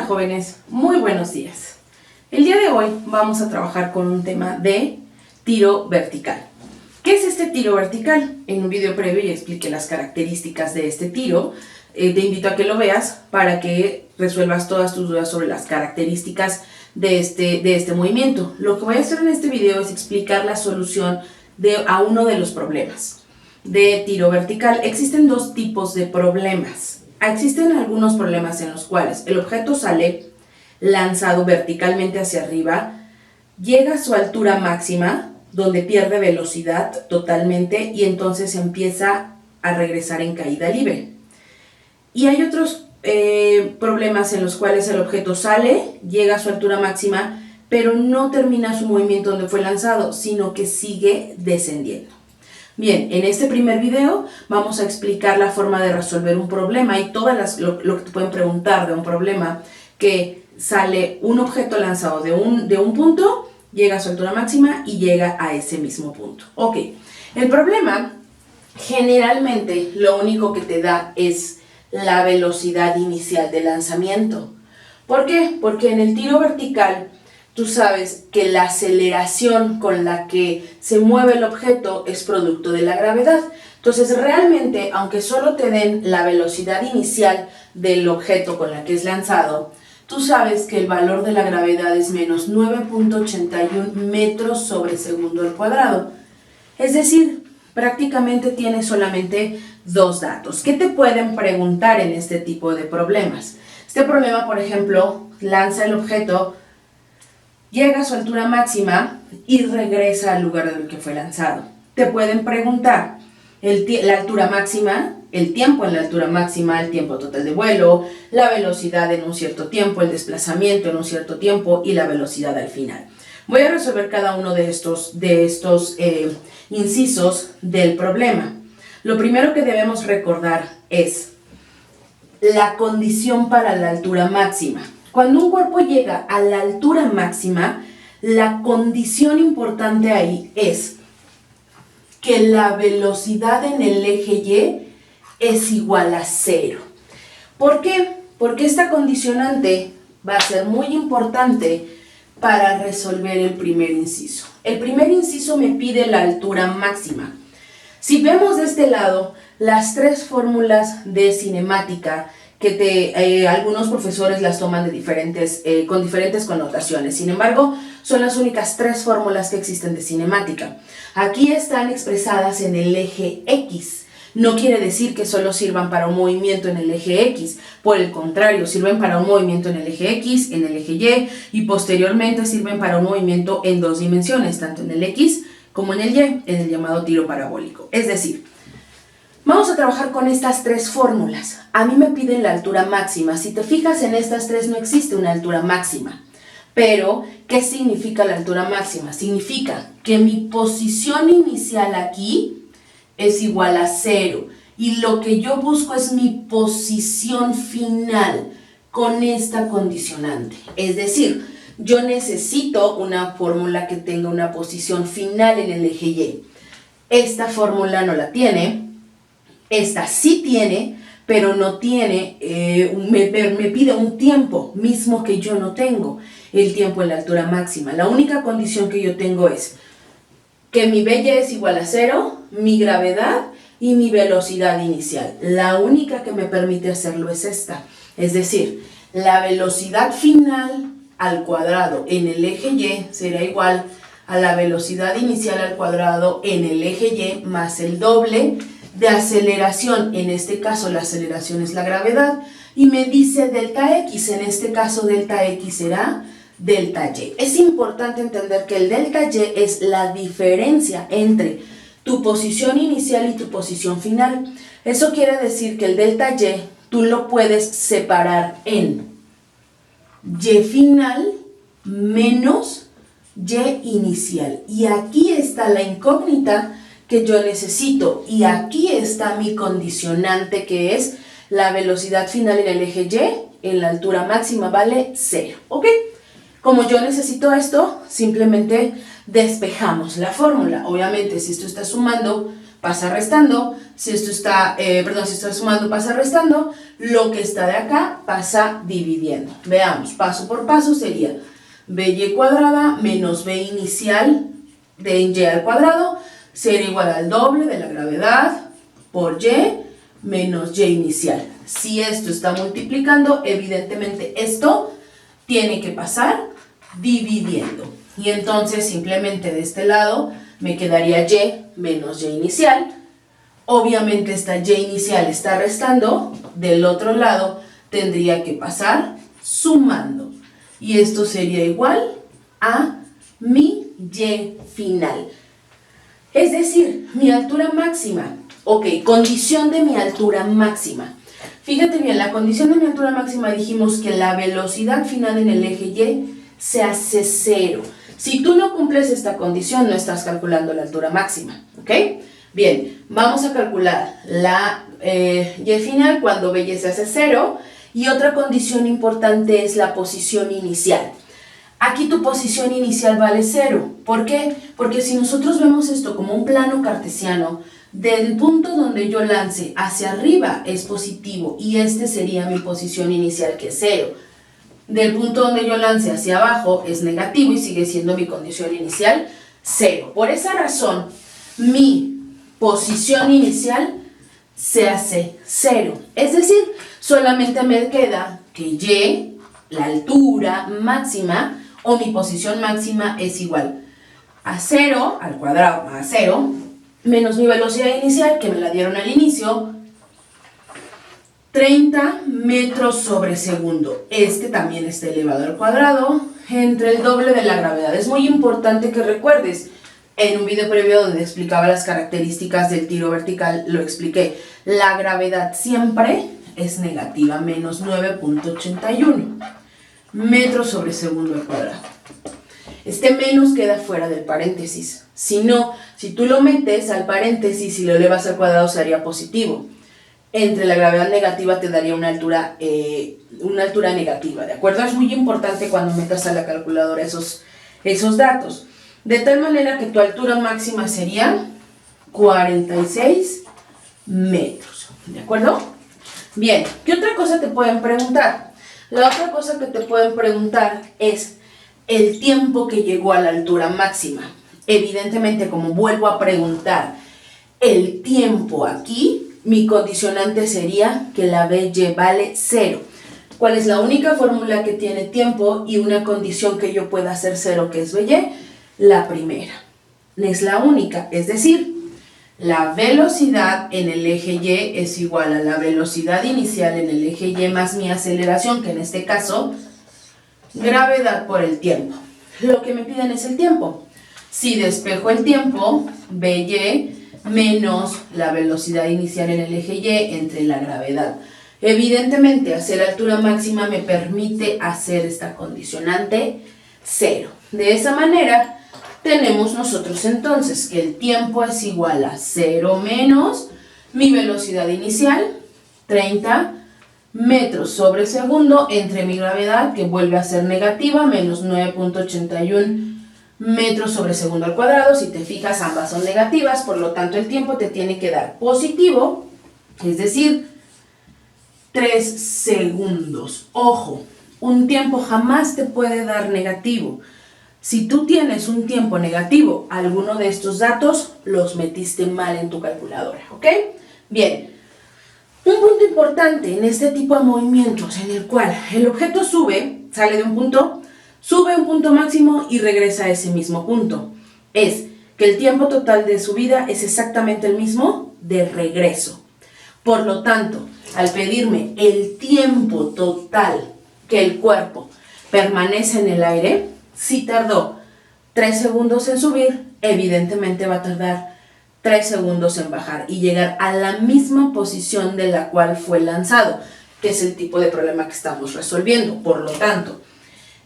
jóvenes, muy buenos días. El día de hoy vamos a trabajar con un tema de tiro vertical. ¿Qué es este tiro vertical? En un video previo ya expliqué las características de este tiro. Te invito a que lo veas para que resuelvas todas tus dudas sobre las características de este movimiento. Lo que voy a hacer en este video es explicar la solución a uno de los problemas de tiro vertical. Existen dos tipos de problemas. Existen algunos problemas en los cuales el objeto sale lanzado verticalmente hacia arriba, llega a su altura máxima, donde pierde velocidad totalmente y entonces empieza a regresar en caída libre. Y hay otros problemas en los cuales el objeto sale, llega a su altura máxima, pero no termina su movimiento donde fue lanzado, sino que sigue descendiendo. Bien, en este primer video vamos a explicar la forma de resolver un problema y lo que te pueden preguntar de un problema que sale un objeto lanzado de un punto, llega a su altura máxima y llega a ese mismo punto. Ok, el problema generalmente lo único que te da es la velocidad inicial de lanzamiento. ¿Por qué? Porque en el tiro vertical tú sabes que la aceleración con la que se mueve el objeto es producto de la gravedad. Entonces realmente, aunque solo te den la velocidad inicial del objeto con la que es lanzado, tú sabes que el valor de la gravedad es menos 9.81 metros sobre segundo al cuadrado. Es decir, prácticamente tienes solamente dos datos. ¿Qué te pueden preguntar en este tipo de problemas? Este problema, por ejemplo, lanza el objeto, llega a su altura máxima y regresa al lugar del que fue lanzado. Te pueden preguntar la altura máxima, el tiempo en la altura máxima, el tiempo total de vuelo, la velocidad en un cierto tiempo, el desplazamiento en un cierto tiempo y la velocidad al final. Voy a resolver cada uno de estos incisos del problema. Lo primero que debemos recordar es la condición para la altura máxima. Cuando un cuerpo llega a la altura máxima, la condición importante ahí es que la velocidad en el eje Y es igual a 0. ¿Por qué? Porque esta condicionante va a ser muy importante para resolver el primer inciso. El primer inciso me pide la altura máxima. Si vemos de este lado, las tres fórmulas de cinemática que algunos profesores las toman con diferentes connotaciones. Sin embargo, son las únicas tres fórmulas que existen de cinemática. Aquí están expresadas en el eje X. No quiere decir que solo sirvan para un movimiento en el eje X. Por el contrario, sirven para un movimiento en el eje X, en el eje Y y posteriormente sirven para un movimiento en dos dimensiones, tanto en el X como en el Y, en el llamado tiro parabólico. Es decir, vamos a trabajar con estas tres fórmulas. A mí me piden la altura máxima. Si te fijas en estas tres no existe una altura máxima. Pero, ¿qué significa la altura máxima? Significa que mi posición inicial aquí es igual a 0. Y lo que yo busco es mi posición final con esta condicionante. Es decir, yo necesito una fórmula que tenga una posición final en el eje Y. Esta fórmula no la tiene. Esta sí tiene, pero no tiene, me pide un tiempo mismo que yo no tengo, el tiempo en la altura máxima. La única condición que yo tengo es que mi y es igual a 0, mi gravedad y mi velocidad inicial. La única que me permite hacerlo es esta. Es decir, la velocidad final al cuadrado en el eje Y será igual a la velocidad inicial al cuadrado en el eje Y más el doble de aceleración. En este caso la aceleración es la gravedad y me dice delta X. En este caso delta X será delta Y. Es importante entender que el delta Y es la diferencia entre tu posición inicial y tu posición final. Eso quiere decir que el delta Y tú lo puedes separar en Y final menos Y inicial. Y aquí está la incógnita que yo necesito. Y aquí está mi condicionante, que es la velocidad final en el eje Y, en la altura máxima vale 0. ¿Ok? Como yo necesito esto, simplemente despejamos la fórmula. Obviamente, si esto está sumando, pasa restando, si esto está, si está sumando, pasa restando, lo que está de acá pasa dividiendo. Veamos, paso por paso sería by cuadrada menos b inicial de y al cuadrado sería igual al doble de la gravedad por y menos y inicial. Si esto está multiplicando, evidentemente esto tiene que pasar dividiendo. Y entonces simplemente de este lado me quedaría y menos y inicial. Obviamente esta y inicial está restando. Del otro lado tendría que pasar sumando. Y esto sería igual a mi y final. Es decir, mi altura máxima. Ok, condición de mi altura máxima. Fíjate bien, la condición de mi altura máxima dijimos que la velocidad final en el eje Y se hace 0. Si tú no cumples esta condición, no estás calculando la altura máxima, ¿ok? Bien, vamos a calcular la Y final cuando B se hace 0. Y otra condición importante es la posición inicial. Aquí tu posición inicial vale 0. ¿Por qué? Porque si nosotros vemos esto como un plano cartesiano, del punto donde yo lance hacia arriba es positivo y este sería mi posición inicial que es 0. Del punto donde yo lance hacia abajo es negativo y sigue siendo mi condición inicial 0. Por esa razón, mi posición inicial se hace 0. Es decir, solamente me queda que y, la altura máxima o mi posición máxima es igual a 0 al cuadrado más 0 menos mi velocidad inicial, que me la dieron al inicio, 30 metros sobre segundo. Este también está elevado al cuadrado, entre el doble de la gravedad. Es muy importante que recuerdes, en un video previo donde explicaba las características del tiro vertical, lo expliqué. La gravedad siempre es negativa, menos 9.81 metros sobre segundo al cuadrado. Este menos queda fuera del paréntesis. Si no, si tú lo metes al paréntesis y lo elevas al cuadrado sería positivo. Entre la gravedad negativa te daría una altura negativa, ¿de acuerdo? Es muy importante cuando metas a la calculadora esos datos. De tal manera que tu altura máxima sería 46 metros, ¿de acuerdo? Bien, ¿qué otra cosa te pueden preguntar? La otra cosa que te pueden preguntar es el tiempo que llegó a la altura máxima. Evidentemente, como vuelvo a preguntar, el tiempo aquí, mi condicionante sería que la BY vale 0. ¿Cuál es la única fórmula que tiene tiempo y una condición que yo pueda hacer 0, que es BY? La primera. Es la única, es decir, la velocidad en el eje Y es igual a la velocidad inicial en el eje Y más mi aceleración, que en este caso, gravedad por el tiempo. Lo que me piden es el tiempo. Si despejo el tiempo, BY menos la velocidad inicial en el eje Y entre la gravedad. Evidentemente, hacer altura máxima me permite hacer esta condicionante 0. De esa manera, tenemos nosotros entonces que el tiempo es igual a 0 menos mi velocidad inicial, 30 metros sobre segundo, entre mi gravedad, que vuelve a ser negativa, menos 9.81 metros sobre segundo al cuadrado. Si te fijas, ambas son negativas, por lo tanto el tiempo te tiene que dar positivo, es decir, 3 segundos. Ojo, un tiempo jamás te puede dar negativo. Si tú tienes un tiempo negativo, alguno de estos datos los metiste mal en tu calculadora, ¿ok? Bien, un punto importante en este tipo de movimientos en el cual el objeto sale de un punto, sube a un punto máximo y regresa a ese mismo punto, es que el tiempo total de subida es exactamente el mismo de regreso. Por lo tanto, al pedirme el tiempo total que el cuerpo permanece en el aire, si tardó 3 segundos en subir, evidentemente va a tardar 3 segundos en bajar y llegar a la misma posición de la cual fue lanzado, que es el tipo de problema que estamos resolviendo. Por lo tanto,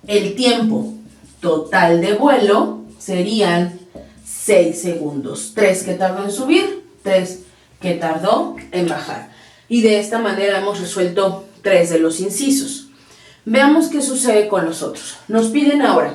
el tiempo total de vuelo serían 6 segundos. 3 que tardó en subir, 3 que tardó en bajar. Y de esta manera hemos resuelto 3 de los incisos. Veamos qué sucede con los otros. Nos piden ahora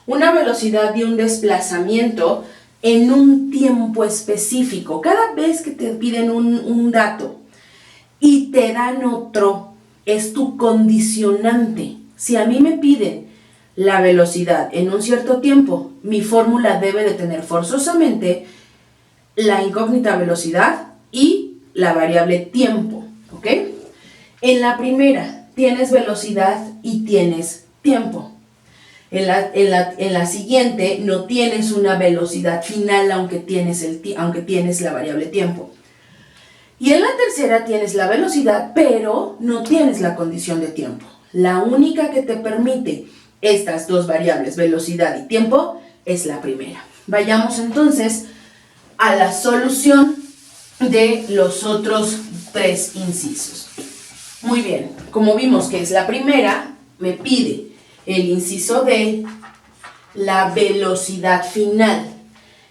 una velocidad y un desplazamiento en un tiempo específico. Cada vez que te piden un dato y te dan otro, es tu condicionante. Si a mí me piden la velocidad en un cierto tiempo, mi fórmula debe de tener forzosamente la incógnita velocidad y la variable tiempo, ¿ok? En la primera tienes velocidad y tienes tiempo. En la siguiente no tienes una velocidad final aunque tienes la variable tiempo. Y en la tercera tienes la velocidad, pero no tienes la condición de tiempo. La única que te permite estas dos variables, velocidad y tiempo, es la primera. Vayamos entonces a la solución de los otros tres incisos. Muy bien, como vimos que es la primera, me pide el inciso D, la velocidad final.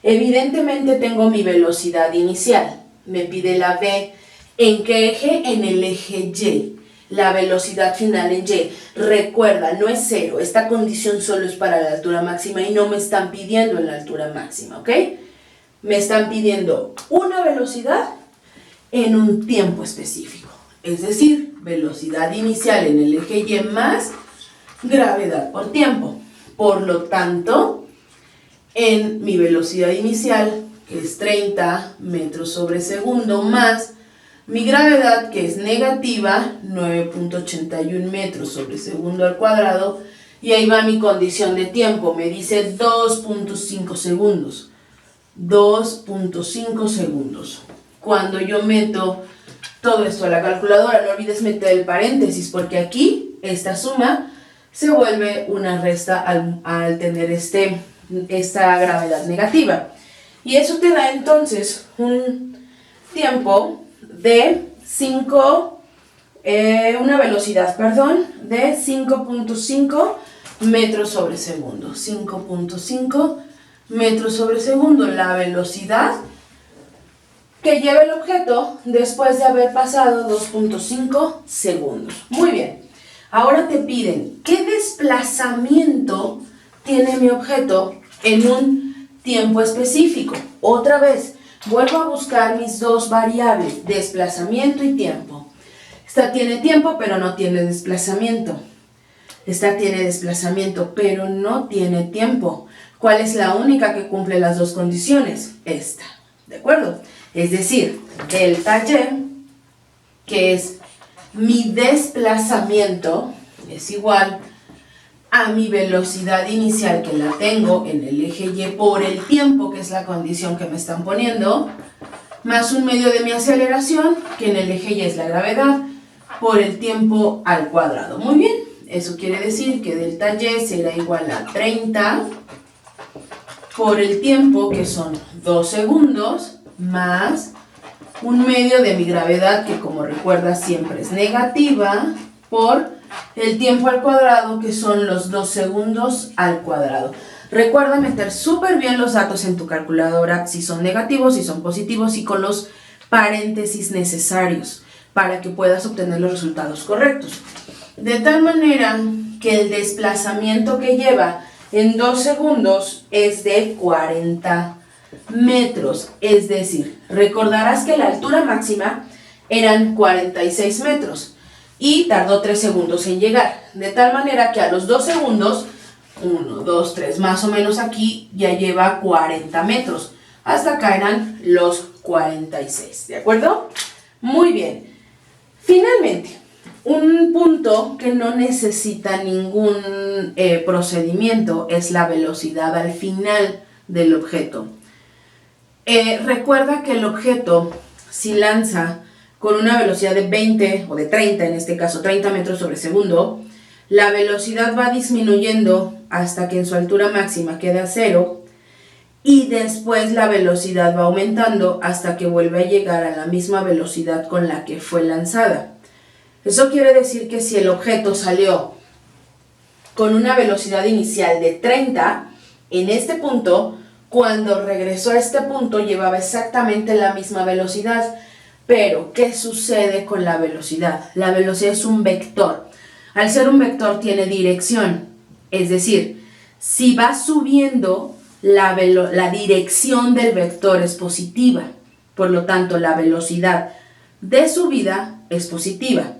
Evidentemente tengo mi velocidad inicial. Me pide la B. ¿En qué eje? En el eje Y. La velocidad final en Y. Recuerda, no es cero. Esta condición solo es para la altura máxima y no me están pidiendo en la altura máxima, ¿ok? Me están pidiendo una velocidad en un tiempo específico. Es decir, velocidad inicial en el eje Y más gravedad por tiempo. Por lo tanto, en mi velocidad inicial, que es 30 metros sobre segundo, más mi gravedad, que es negativa, 9.81 metros sobre segundo al cuadrado, y ahí va mi condición de tiempo, me dice 2.5 segundos. 2.5 segundos. Cuando yo meto todo esto a la calculadora, no olvides meter el paréntesis, porque aquí esta suma se vuelve una resta al tener esta gravedad negativa. Y eso te da entonces un tiempo de una velocidad, de 5.5 metros sobre segundo. 5.5 metros sobre segundo, la velocidad que lleva el objeto después de haber pasado 2.5 segundos. Muy bien. Ahora te piden qué desplazamiento tiene mi objeto en un tiempo específico. Otra vez, vuelvo a buscar mis dos variables, desplazamiento y tiempo. Esta tiene tiempo, pero no tiene desplazamiento. Esta tiene desplazamiento, pero no tiene tiempo. ¿Cuál es la única que cumple las dos condiciones? Esta, ¿de acuerdo? Es decir, delta Y, que es mi desplazamiento, es igual a mi velocidad inicial, que la tengo en el eje Y por el tiempo, que es la condición que me están poniendo, más un medio de mi aceleración, que en el eje Y es la gravedad, por el tiempo al cuadrado. Muy bien, eso quiere decir que delta Y será igual a 30 por el tiempo, que son 2 segundos, más un medio de mi gravedad, que como recuerdas siempre es negativa, por el tiempo al cuadrado, que son los 2 segundos al cuadrado. Recuerda meter súper bien los datos en tu calculadora, si son negativos, si son positivos, y con los paréntesis necesarios para que puedas obtener los resultados correctos. De tal manera que el desplazamiento que lleva en 2 segundos es de 40 metros. Es decir, recordarás que la altura máxima eran 46 metros y tardó 3 segundos en llegar. De tal manera que a los 2 segundos, 1, 2, 3, más o menos aquí ya lleva 40 metros. Hasta acá eran los 46, ¿de acuerdo? Muy bien. Finalmente, un punto que no necesita ningún procedimiento es la velocidad al final del objeto. Recuerda que el objeto, si lanza con una velocidad de 20 o de 30, en este caso 30 metros sobre segundo, la velocidad va disminuyendo hasta que en su altura máxima queda 0, y después la velocidad va aumentando hasta que vuelve a llegar a la misma velocidad con la que fue lanzada. Eso quiere decir que si el objeto salió con una velocidad inicial de 30, en este punto, cuando regresó a este punto llevaba exactamente la misma velocidad. Pero, ¿qué sucede con la velocidad? La velocidad es un vector. Al ser un vector tiene dirección. Es decir, si va subiendo, la dirección del vector es positiva. Por lo tanto, la velocidad de subida es positiva.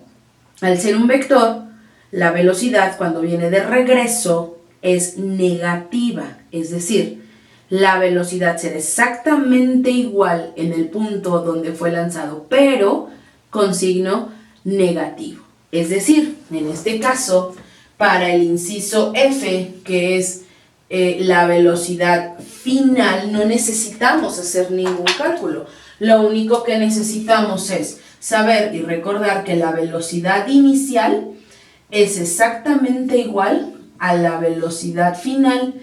Al ser un vector, la velocidad cuando viene de regreso es negativa. Es decir, la velocidad será exactamente igual en el punto donde fue lanzado, pero con signo negativo. Es decir, en este caso, para el inciso F, que es la velocidad final, no necesitamos hacer ningún cálculo. Lo único que necesitamos es saber y recordar que la velocidad inicial es exactamente igual a la velocidad final,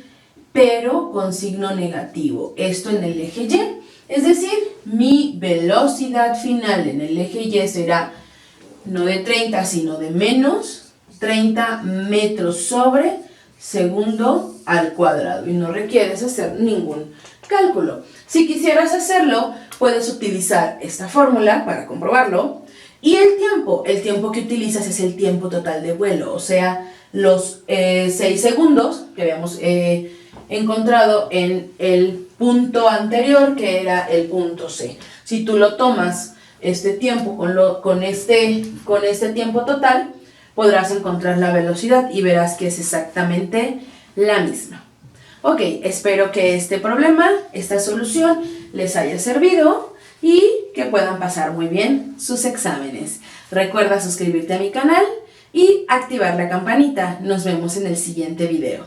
pero con signo negativo. Esto en el eje Y. Es decir, mi velocidad final en el eje Y será no de 30, sino de menos 30 metros sobre segundo al cuadrado. Y no requieres hacer ningún cálculo. Si quisieras hacerlo, puedes utilizar esta fórmula para comprobarlo. Y el tiempo que utilizas es el tiempo total de vuelo, o sea, los 6 segundos que habíamos encontrado en el punto anterior, que era el punto C. Si tú lo tomas este tiempo con este tiempo total, podrás encontrar la velocidad y verás que es exactamente la misma. Ok, espero que este problema, esta solución, les haya servido y que puedan pasar muy bien sus exámenes. Recuerda suscribirte a mi canal y activar la campanita. Nos vemos en el siguiente video.